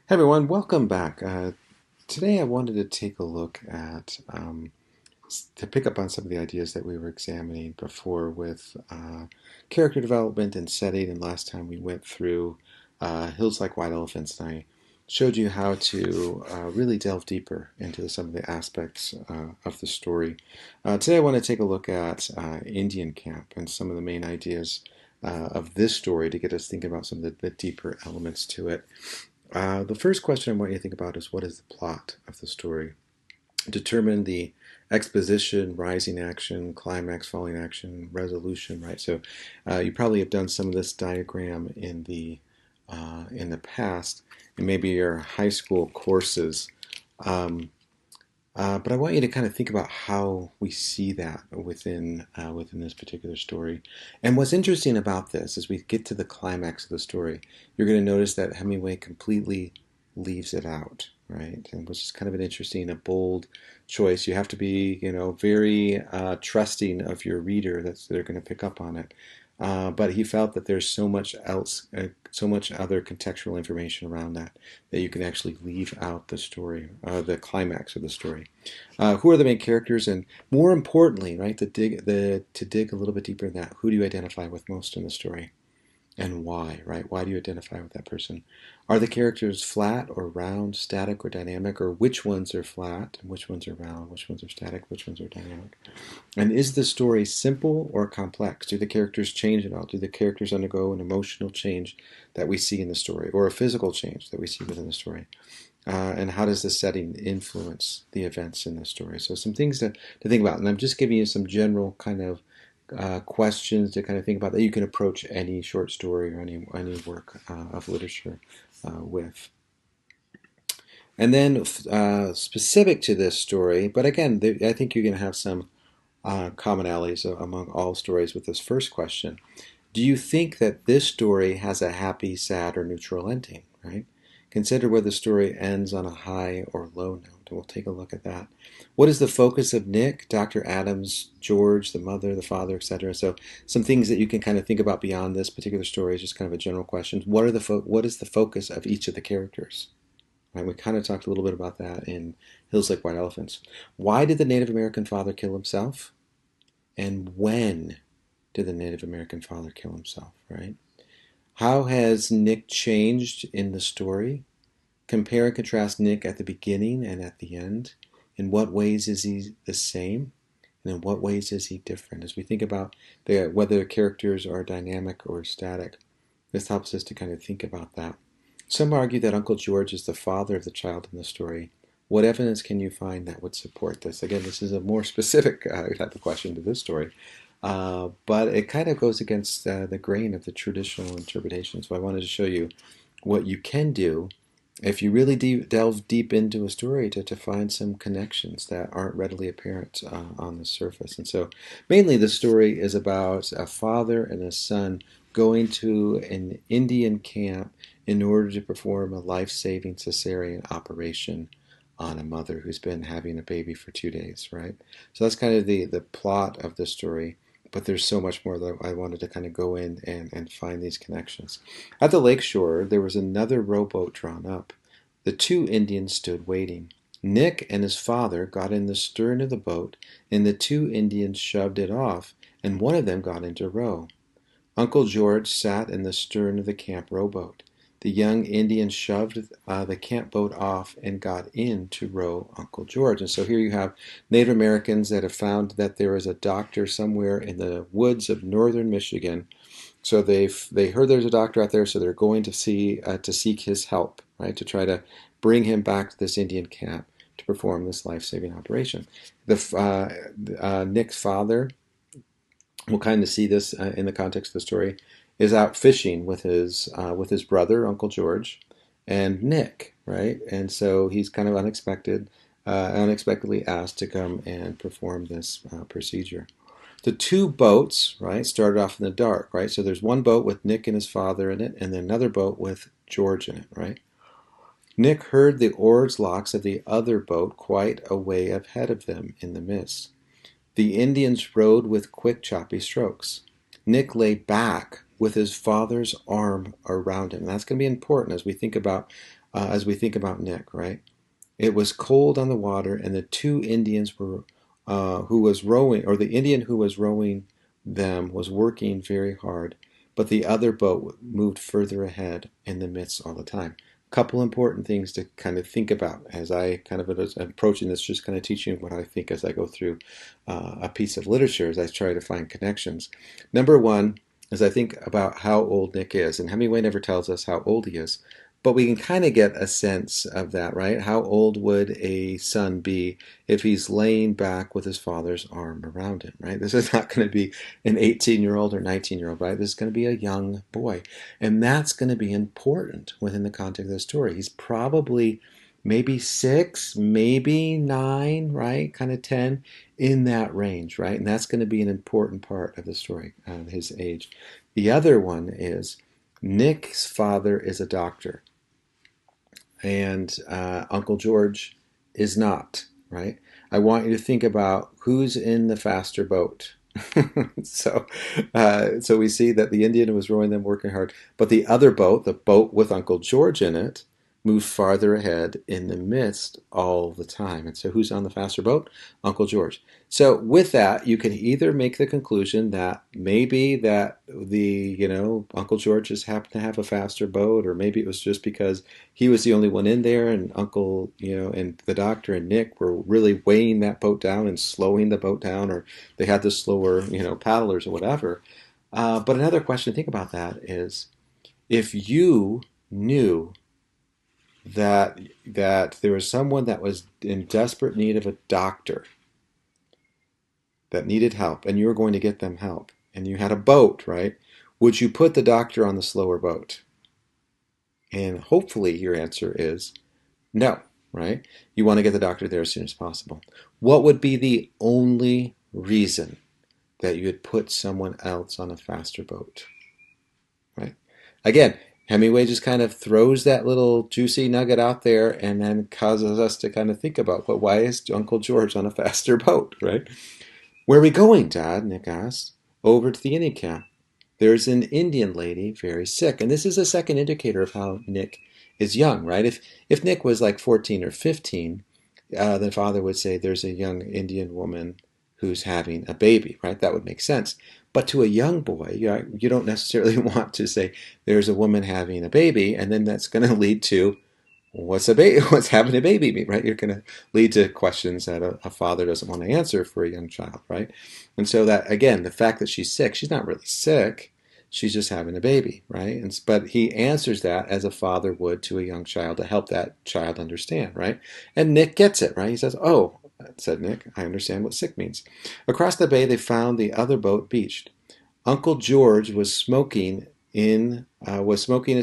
Hey everyone, welcome back. Today I wanted to take a look at, to pick up on some of the ideas that we were examining before with character development and setting. And last time we went through Hills Like White Elephants, and I showed you how to really delve deeper into some of the aspects of the story. Today I want to take a look at Indian Camp and some of the main ideas of this story to get us thinking about some of the deeper elements to it. The first question I want you to think about is, what is the plot of the story? Determine the exposition, rising action, climax, falling action, resolution, right? So you probably have done some of this diagram in the past, and maybe your high school courses. Um, but I want you to kind of think about how we see that within this particular story. And what's interesting about this, as we get to the climax of the story, you're going to notice that Hemingway completely leaves it out, right? And which is kind of an interesting, a bold choice. You have to be, very trusting of your reader that they're going to pick up on it. But he felt that there's so much else, so much other contextual information around that you can actually leave out the story, the climax of the story. Who are the main characters, and more importantly, right, to dig a little bit deeper in that, who do you identify with most in the story? And why, right? Why do you identify with that person? Are the characters flat or round, static or dynamic, or which ones are flat and which ones are round, which ones are static, which ones are dynamic? And is the story simple or complex? Do the characters change at all? Do the characters undergo an emotional change that we see in the story, or a physical change that we see within the story? And how does the setting influence the events in the story? So some things to think about. And I'm just giving you some general kind of questions to kind of think about that you can approach any short story or any work of literature with. And then specific to this story, but again, I think you're going to have some commonalities among all stories with this first question. Do you think that this story has a happy, sad, or neutral ending, right? Consider whether the story ends on a high or low note, and we'll take a look at that. What is the focus of Nick, Dr. Adams, George, the mother, the father, etc.? So some things that you can kind of think about beyond this particular story is just kind of a general question. What is the focus of each of the characters? Right, we kind of talked a little bit about that in Hills Like White Elephants. Why did the Native American father kill himself? And when did the Native American father kill himself, right? How has Nick changed in the story? Compare and contrast Nick at the beginning and at the end. In what ways is he the same? And in what ways is he different? As we think about whether the characters are dynamic or static, this helps us to kind of think about that. Some argue that Uncle George is the father of the child in the story. What evidence can you find that would support this? Again, this is a more specific type of question to this story, but it kind of goes against the grain of the traditional interpretation. So I wanted to show you what you can do if you really delve deep into a story to find some connections that aren't readily apparent on the surface. And so mainly the story is about a father and a son going to an Indian camp in order to perform a life-saving cesarean operation on a mother who's been having a baby for 2 days, right? So that's kind of the plot of the story. But there's so much more that I wanted to kind of go in and find these connections. At the lakeshore, there was another rowboat drawn up. The two Indians stood waiting. Nick and his father got in the stern of the boat, and the two Indians shoved it off, and one of them got into row. Uncle George sat in the stern of the camp rowboat. The young Indian shoved the camp boat off and got in to row Uncle George. And so here you have Native Americans that have found that there is a doctor somewhere in the woods of northern Michigan. So they heard there's a doctor out there, so they're going to seek his help, right, to try to bring him back to this Indian camp to perform this life-saving operation. Nick's father, we'll kind of see this in the context of the story, is out fishing with his brother, Uncle George, and Nick, right? And so he's kind of unexpectedly asked to come and perform this procedure. The two boats, right, started off in the dark, right? So there's one boat with Nick and his father in it, and then another boat with George in it, right? Nick heard the oars locks of the other boat quite a way ahead of them in the mist. The Indians rowed with quick, choppy strokes. Nick lay back with his father's arm around him. And that's going to be important as we think about as we think about Nick, right? It was cold on the water, and the two Indians were who was rowing, or the Indian who was rowing them was working very hard, but the other boat moved further ahead in the midst all the time. A couple important things to kind of think about as I kind of am approaching this, just kind of teaching what I think as I go through a piece of literature, as I try to find connections. Number one, as I think about how old Nick is, and Hemingway never tells us how old he is, but we can kind of get a sense of that, right? How old would a son be if he's laying back with his father's arm around him, right? This is not going to be an 18-year-old or 19-year-old, right? This is going to be a young boy. And that's going to be important within the context of the story. He's probably maybe 6, maybe 9, right? Kind of 10, in that range, right? And that's going to be an important part of the story, his age. The other one is Nick's father is a doctor, and Uncle George is not, right? I want you to think about who's in the faster boat. So we see that the Indian was rowing them, working hard, but the other boat, the boat with Uncle George in it, moved farther ahead in the midst all the time. And so who's on the faster boat? Uncle George. So with that, you can either make the conclusion that maybe that Uncle George just happened to have a faster boat, or maybe it was just because he was the only one in there, and and the doctor and Nick were really weighing that boat down and slowing the boat down, or they had the slower, paddlers or whatever. But another question to think about that is, if you knew that there was someone that was in desperate need of a doctor that needed help, and you were going to get them help, and you had a boat, right? Would you put the doctor on the slower boat? And hopefully your answer is no, right? You want to get the doctor there as soon as possible. What would be the only reason that you would put someone else on a faster boat, right? Again, Hemingway just kind of throws that little juicy nugget out there and then causes us to kind of think about, well, why is Uncle George on a faster boat, right? Where are we going, Dad? Nick asked. Over to the Indian camp. There's an Indian lady very sick. And this is a second indicator of how Nick is young, right? If Nick was like 14 or 15, the father would say there's a young Indian woman who's having a baby, right? That would make sense. But to a young boy, you don't necessarily want to say there's a woman having a baby, and then that's going to lead to what's a baby? What's having a baby mean, right? You're going to lead to questions that a father doesn't want to answer for a young child, right? And so that, again, the fact that she's sick, she's not really sick. She's just having a baby, right? But he answers that as a father would to a young child to help that child understand, right? And Nick gets it, right? He says, "Oh," said Nick, "I understand what sick means." Across the bay, they found the other boat beached. Uncle George was smoking a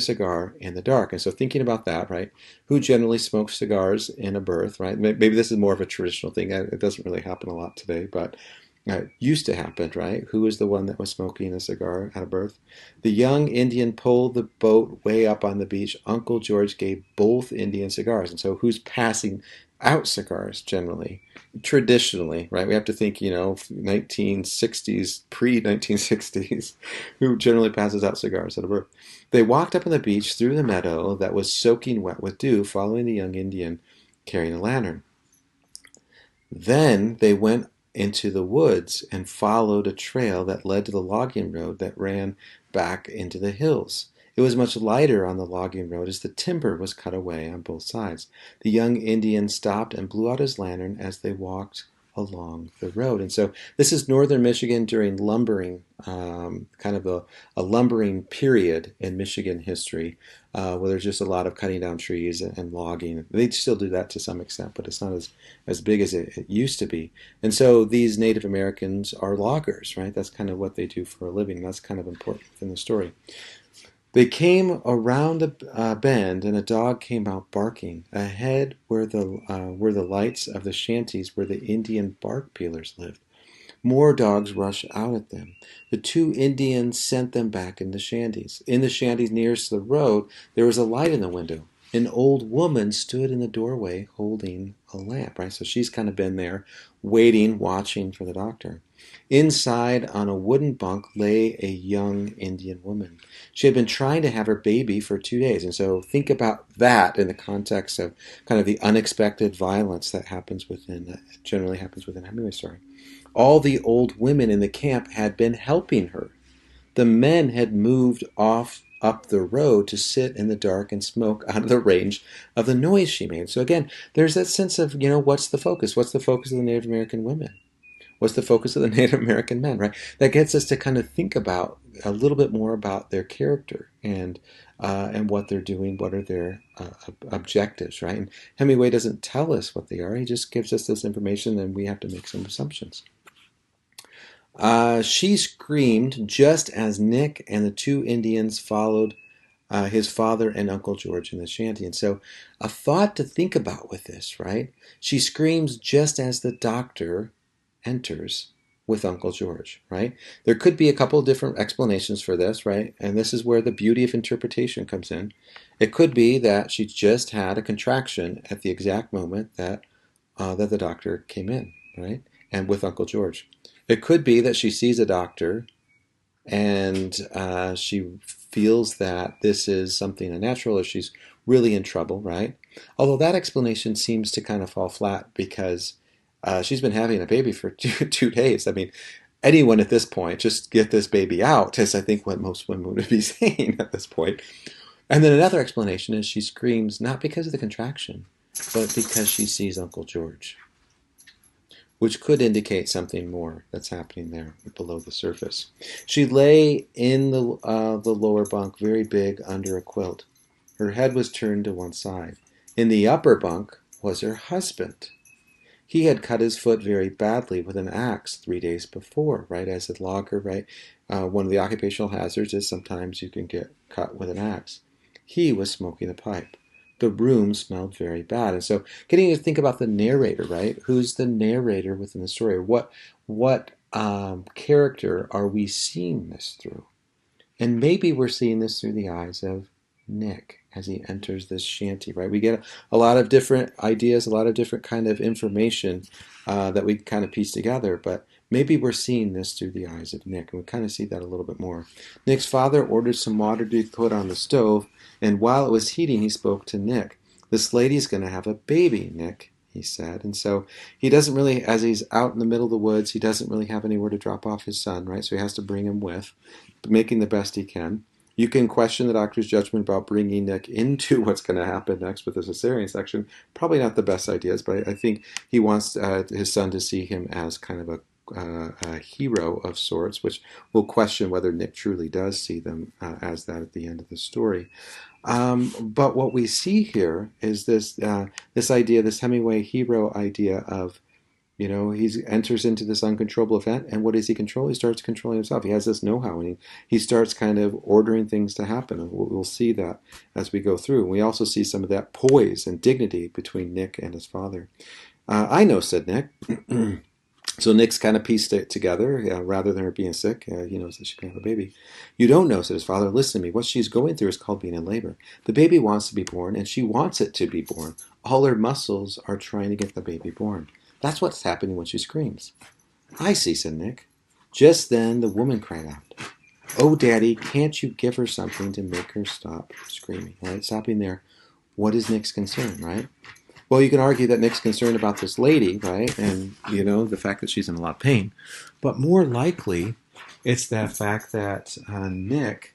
cigar in the dark. And so thinking about that, right? Who generally smokes cigars in a berth, right? Maybe this is more of a traditional thing. It doesn't really happen a lot today, but it used to happen, right? Who was the one that was smoking a cigar at a berth? The young Indian pulled the boat way up on the beach. Uncle George gave both Indian cigars. And so who's passing out cigars generally? Traditionally, right? We have to think, 1960s, pre 1960s, who generally passes out cigars at a birth. They walked up on the beach through the meadow that was soaking wet with dew, following the young Indian carrying a lantern. Then they went into the woods and followed a trail that led to the logging road that ran back into the hills. It was much lighter on the logging road as the timber was cut away on both sides. The young Indian stopped and blew out his lantern as they walked along the road. And so this is northern Michigan during lumbering, kind of a lumbering period in Michigan history, where there's just a lot of cutting down trees and logging. They still do that to some extent, but it's not as big as it used to be. And so these Native Americans are loggers, right? That's kind of what they do for a living. That's kind of important in the story. They came around a bend, and a dog came out barking. Ahead were the lights of the shanties where the Indian bark peelers lived. More dogs rushed out at them. The two Indians sent them back in the shanties. In the shanties nearest to the road, there was a light in the window. An old woman stood in the doorway holding a lamp, right? So she's kind of been there waiting, watching for the doctor. Inside, on a wooden bunk, lay a young Indian woman. She had been trying to have her baby for 2 days. And so think about that in the context of kind of the unexpected violence that generally happens within Hemingway's story. All the old women in the camp had been helping her. The men had moved off up the road to sit in the dark and smoke out of the range of the noise she made. So again, there's that sense of, what's the focus? What's the focus of the Native American women? What's the focus of the Native American men, right? That gets us to kind of think about a little bit more about their character and what they're doing, what are their objectives, right? And Hemingway doesn't tell us what they are; he just gives us this information, and we have to make some assumptions. She screamed just as Nick and the two Indians followed his father and Uncle George in the shanty. And so, a thought to think about with this, right? She screams just as the doctor enters with Uncle George, right? There could be a couple of different explanations for this, right? And this is where the beauty of interpretation comes in. It could be that she just had a contraction at the exact moment that the doctor came in, right? And with Uncle George. It could be that she sees a doctor and she feels that this is something unnatural or she's really in trouble, right? Although that explanation seems to kind of fall flat because she's been having a baby for 2 days. I mean, anyone at this point, just get this baby out, is I think what most women would be saying at this point. And then another explanation is she screams not because of the contraction, but because she sees Uncle George, which could indicate something more that's happening there below the surface. She lay in the lower bunk, very big, under a quilt. Her head was turned to one side. In the upper bunk was her husband. He had cut his foot very badly with an axe 3 days before, right? As a logger, right? One of the occupational hazards is sometimes you can get cut with an axe. He was smoking a pipe. The room smelled very bad. And so getting to think about the narrator, right? Who's the narrator within the story? What character are we seeing this through? And maybe we're seeing this through the eyes of Nick as he enters this shanty, right? We get a lot of different ideas, a lot of different kind of information that we kind of piece together, but maybe we're seeing this through the eyes of Nick, and we kind of see that a little bit more. Nick's father ordered some water to be put on the stove, and while it was heating, he spoke to Nick. This lady's going to have a baby, Nick, he said. And so he doesn't really, as he's out in the middle of the woods, he doesn't really have anywhere to drop off his son, right? So he has to bring him with, making the best he can. You can question the doctor's judgment about bringing Nick into what's going to happen next with the cesarean section. Probably not the best ideas, but I think he wants his son to see him as kind of a hero of sorts, which we'll question whether Nick truly does see them as that at the end of the story. But what we see here is this idea, this Hemingway hero idea of, he enters into this uncontrollable event, and what does he control? He starts controlling himself. He has this know-how, and he starts kind of ordering things to happen. And we'll see that as we go through. And we also see some of that poise and dignity between Nick and his father. I know, said Nick. So Nick's kind of pieced it together. Rather than her being sick, he knows that she can have a baby. You don't know, said his father. Listen to me. What she's going through is called being in labor. The baby wants to be born, and she wants it to be born. All her muscles are trying to get the baby born. That's what's happening when she screams. I see, said Nick. Just then the woman cried out, Oh, Daddy, can't you give her something to make her stop screaming? All right, stopping there. What is Nick's concern, right? Well, you can argue that Nick's concerned about this lady, right? And, the fact that she's in a lot of pain. But more likely, it's that fact that Nick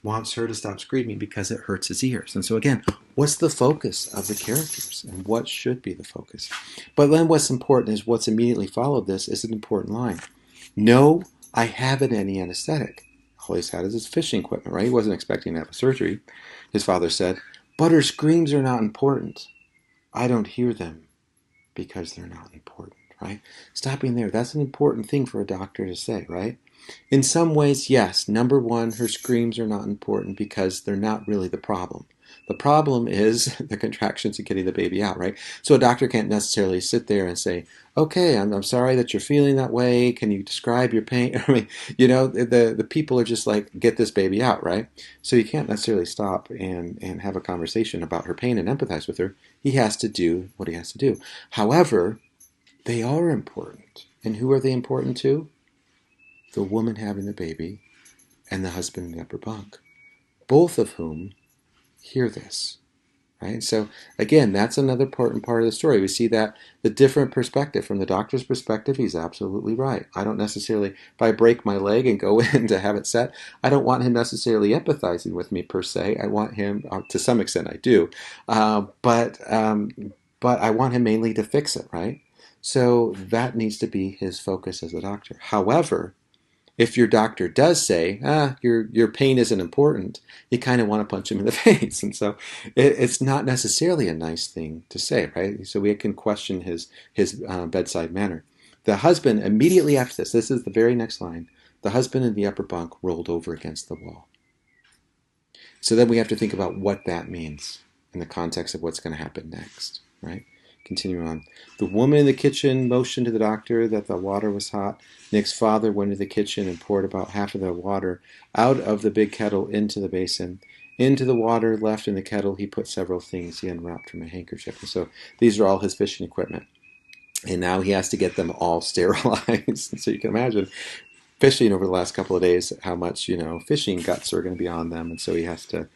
wants her to stop screaming because it hurts his ears. And so again, what's the focus of the characters and what should be the focus? But then what's important is what's immediately followed this is an important line. No, I haven't any anesthetic. All he's had is his fishing equipment, right? He wasn't expecting to have a surgery. His father said, but her screams are not important. I don't hear them because they're not important, right? Stopping there, that's an important thing for a doctor to say, right? In some ways, yes. Number one, her screams are not important because they're not really the problem. The problem is the contractions and getting the baby out, right? So a doctor can't necessarily sit there and say, okay, I'm sorry that you're feeling that way. Can you describe your pain? I mean, the people are just like, get this baby out, right? So you can't necessarily stop and have a conversation about her pain and empathize with her. He has to do what he has to do. However, they are important. And who are they important to? The woman having the baby and the husband in the upper bunk, both of whom hear this. Right? So again, that's another important part of the story. We see that the different perspective. From the doctor's perspective, he's absolutely right. I don't necessarily, if I break my leg and go in to have it set, I don't want him necessarily empathizing with me per se. I want him, to some extent I do, but I want him mainly to fix it, right? So that needs to be his focus as a doctor. However, if your doctor does say, your pain isn't important, you kind of want to punch him in the face. And so it's not necessarily a nice thing to say, right? So we can question his bedside manner. The husband, immediately after this is the very next line, the husband in the upper bunk rolled over against the wall. So then we have to think about what that means in the context of what's going to happen next, right? Continue on. The woman in the kitchen motioned to the doctor that the water was hot. Nick's father went into the kitchen and poured about half of the water out of the big kettle into the basin. Into the water left in the kettle, he put several things he unwrapped from a handkerchief. And so these are all his fishing equipment. And now he has to get them all sterilized. So you can imagine fishing over the last couple of days, how much, fishing guts are going to be on them. And so he has to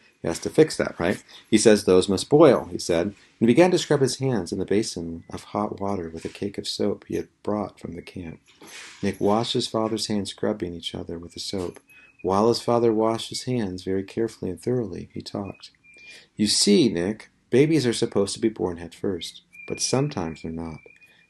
fix that, right? He says those must boil, he said, and he began to scrub his hands in the basin of hot water with a cake of soap he had brought from the camp. Nick washed his father's hands, scrubbing each other with the soap. While his father washed his hands very carefully and thoroughly, he talked. You see, Nick, babies are supposed to be born head first, but sometimes they're not.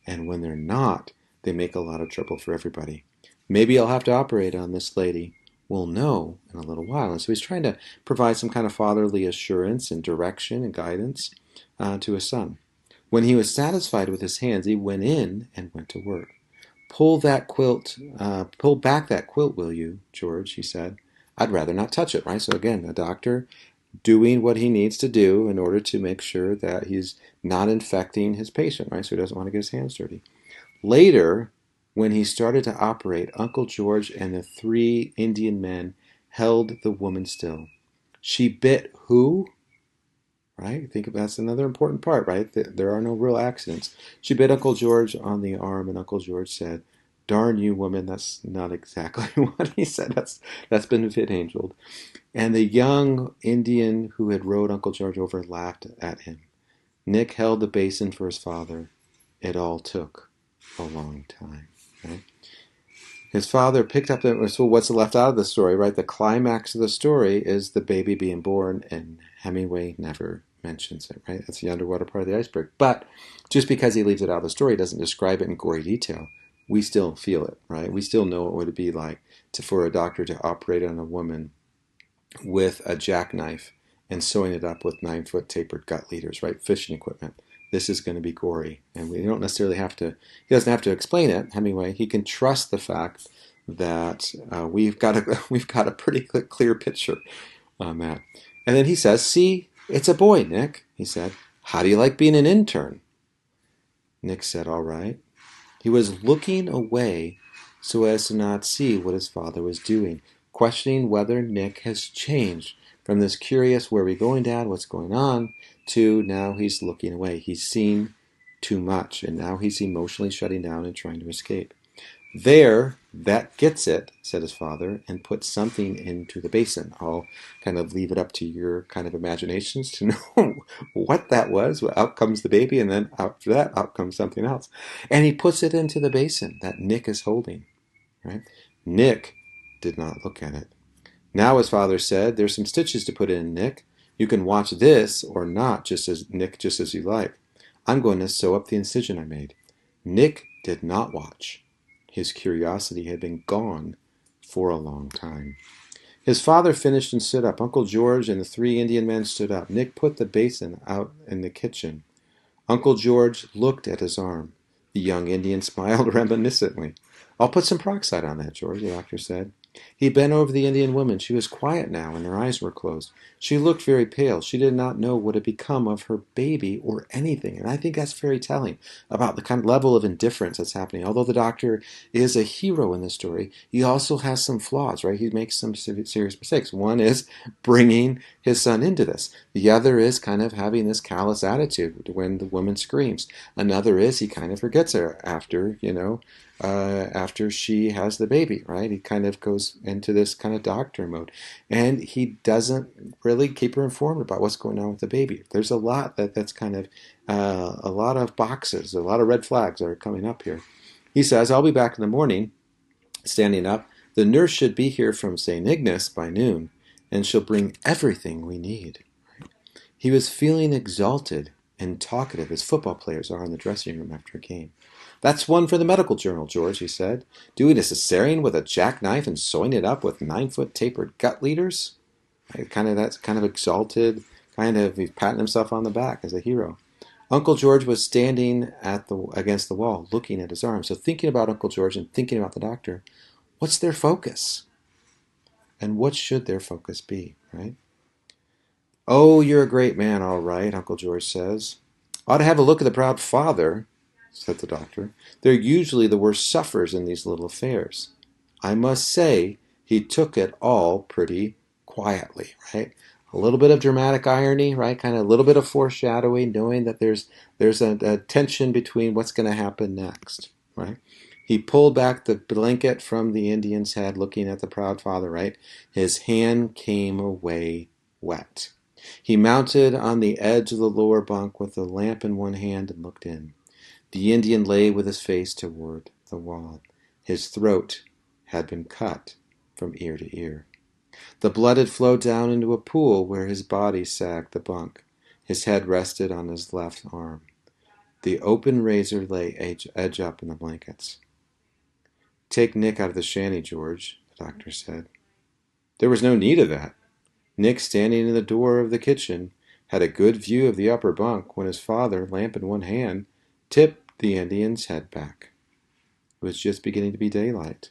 And when they're not, they make a lot of trouble for everybody. Maybe I'll have to operate on this lady. We'll know in a little while. And so he's trying to provide some kind of fatherly assurance and direction and guidance to his son. When he was satisfied with his hands, he went in and went to work. Pull back that quilt, will you, George, he said. I'd rather not touch it, right? So again, the doctor doing what he needs to do in order to make sure that he's not infecting his patient, right? So he doesn't want to get his hands dirty. Later, when he started to operate, Uncle George and the 3 Indian men held the woman still. She bit who? Right? Think that's another important part, right? There are no real accidents. She bit Uncle George on the arm, and Uncle George said, "Darn you, woman." That's not exactly what he said. That's been fit-angeled. And the young Indian who had rode Uncle George over laughed at him. Nick held the basin for his father. It all took a long time. Right? His father picked up so what's left out of the story, right? The climax of the story is the baby being born, and Hemingway never mentions it, right? That's the underwater part of the iceberg. But just because he leaves it out of the story doesn't describe it in gory detail. We still feel it, right? We still know what it would be like for a doctor to operate on a woman with a jackknife and sewing it up with 9-foot tapered gut leaders, right? Fishing equipment. This is going to be gory, and we don't necessarily have to. He doesn't have to explain it. Hemingway, he can trust the fact that we've got a pretty clear picture on that. And then he says, "See, it's a boy, Nick." He said, "How do you like being an intern?" Nick said, "All right." He was looking away so as to not see what his father was doing, questioning whether Nick has changed from this curious, "Where are we going, Dad? What's going on?" to now he's looking away. He's seen too much, and now he's emotionally shutting down and trying to escape. "There, that gets it," said his father, and put something into the basin. I'll kind of leave it up to your kind of imaginations to know what that was. Well, out comes the baby, and then after that, out comes something else. And he puts it into the basin that Nick is holding. Right? Nick did not look at it. "Now," his father said, "there's some stitches to put in, Nick. You can watch this or not, just as you like. I'm going to sew up the incision I made." Nick did not watch. His curiosity had been gone for a long time. His father finished and stood up. Uncle George and the 3 Indian men stood up. Nick put the basin out in the kitchen. Uncle George looked at his arm. The young Indian smiled reminiscently. "I'll put some peroxide on that, George," the doctor said. He bent over the Indian woman. She was quiet now, and her eyes were closed. She looked very pale. She did not know what had become of her baby or anything. And I think that's very telling about the kind of level of indifference that's happening. Although the doctor is a hero in this story, he also has some flaws, right? He makes some serious mistakes. One is bringing his son into this. The other is kind of having this callous attitude when the woman screams. Another is he kind of forgets her after, after she has the baby, right? He kind of goes into this kind of doctor mode, and he doesn't really keep her informed about what's going on with the baby. There's a lot that's kind of a lot of boxes, a lot of red flags that are coming up here. He says, "I'll be back in the morning." Standing up, "The nurse should be here from St. Ignace by noon, and she'll bring everything we need." He was feeling exalted and talkative as football players are in the dressing room after a game. "That's one for the medical journal, George," he said. "Doing a cesarean with a jackknife and sewing it up with 9-foot tapered gut leaders?" That's kind of exalted, kind of he's patting himself on the back as a hero. Uncle George was standing against the wall, looking at his arm. So thinking about Uncle George and thinking about the doctor, what's their focus? And what should their focus be, right? "Oh, you're a great man, all right," Uncle George says. "Ought to have a look at the proud father," said the doctor. "They're usually the worst sufferers in these little affairs. I must say he took it all pretty quietly," right? A little bit of dramatic irony, right? Kind of a little bit of foreshadowing, knowing that there's a tension between what's going to happen next, right? He pulled back the blanket from the Indian's head, looking at the proud father, right? His hand came away wet. He mounted on the edge of the lower bunk with the lamp in one hand and looked in. The Indian lay with his face toward the wall. His throat had been cut from ear to ear. The blood had flowed down into a pool where his body sagged the bunk. His head rested on his left arm. The open razor lay edge up in the blankets. "Take Nick out of the shanty, George," the doctor said. There was no need of that. Nick, standing in the door of the kitchen, had a good view of the upper bunk when his father, lamp in one hand, tipped the Indian's head back. It was just beginning to be daylight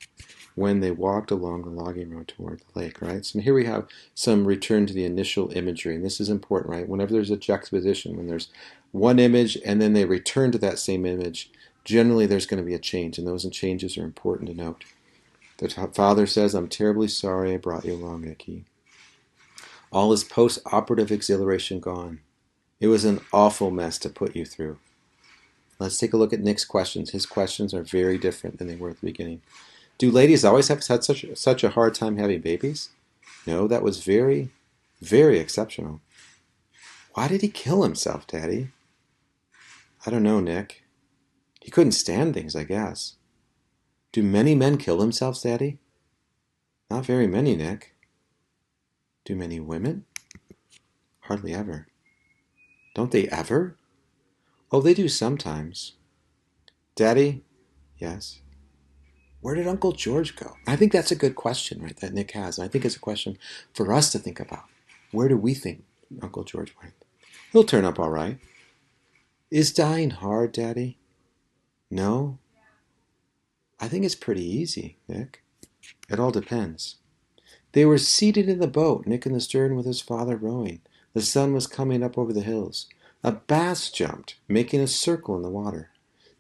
when they walked along the logging road toward the lake, right? So here we have some return to the initial imagery, and this is important, right? Whenever there's a juxtaposition, when there's one image and then they return to that same image, generally there's going to be a change, and those changes are important to note. The father says, "I'm terribly sorry I brought you along, Nicky. All his post-operative exhilaration gone. It was an awful mess to put you through." Let's take a look at Nick's questions. His questions are very different than they were at the beginning. "Do ladies always have such a hard time having babies?" "No, that was very, very exceptional." "Why did he kill himself, Daddy?" "I don't know, Nick. He couldn't stand things, I guess." "Do many men kill themselves, Daddy?" "Not very many, Nick." "Do many women?" "Hardly ever." "Don't they ever?" "Oh, they do sometimes." "Daddy?" "Yes." "Where did Uncle George go?" I think that's a good question, right, that Nick has. And I think it's a question for us to think about. Where do we think Uncle George went? "He'll turn up all right." "Is dying hard, Daddy?" "No." "I think it's pretty easy, Nick." "It all depends." They were seated in the boat, Nick in the stern with his father rowing. The sun was coming up over the hills. A bass jumped, making a circle in the water.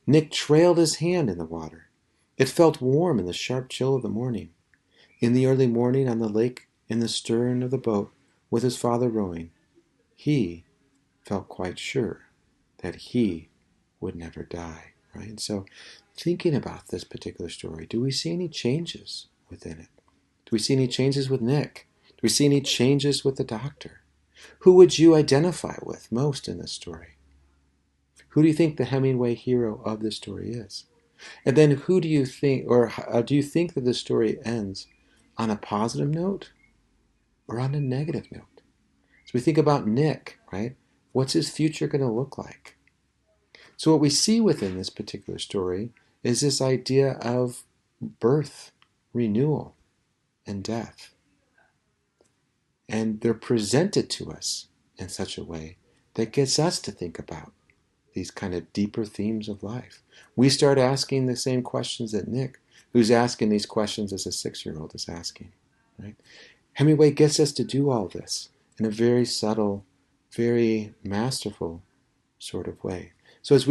Nick trailed his hand in the water. It felt warm in the sharp chill of the morning. In the early morning on the lake, in the stern of the boat, with his father rowing, he felt quite sure that he would never die. Right? And so, thinking about this particular story, do we see any changes within it? Do we see any changes with Nick? Do we see any changes with the doctor? Who would you identify with most in this story? Who do you think the Hemingway hero of this story is? And then who do you think, or do you think that the story ends on a positive note or on a negative note? So we think about Nick, right? What's his future going to look like? So what we see within this particular story is this idea of birth, renewal, and death. And they're presented to us in such a way that gets us to think about these kind of deeper themes of life. We start asking the same questions that Nick, who's asking these questions as a 6-year-old, is asking. Right? Hemingway gets us to do all this in a very subtle, very masterful sort of way. So if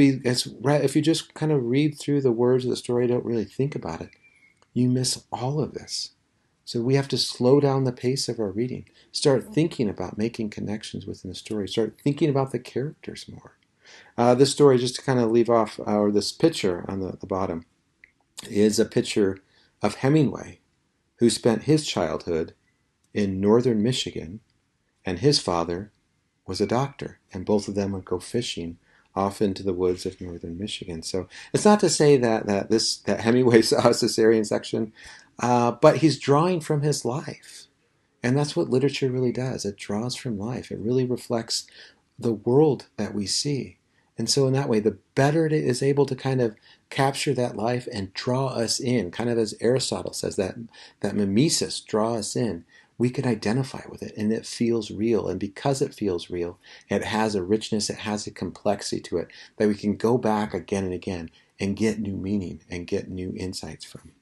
you just kind of read through the words of the story, don't really think about it, you miss all of this. So we have to slow down the pace of our reading. Start thinking about making connections within the story. Start thinking about the characters more. This story, just to kind of leave off, or this picture on the bottom, is a picture of Hemingway, who spent his childhood in northern Michigan, and his father was a doctor, and both of them would go fishing off into the woods of northern Michigan. So it's not to say that Hemingway saw a cesarean section, but he's drawing from his life, and that's what literature really does. It draws from life. It really reflects the world that we see. And so, in that way, the better it is able to kind of capture that life and draw us in, kind of as Aristotle says, that mimesis, draw us in, we can identify with it and it feels real. And because it feels real, it has a richness, it has a complexity to it that we can go back again and again and get new meaning and get new insights from.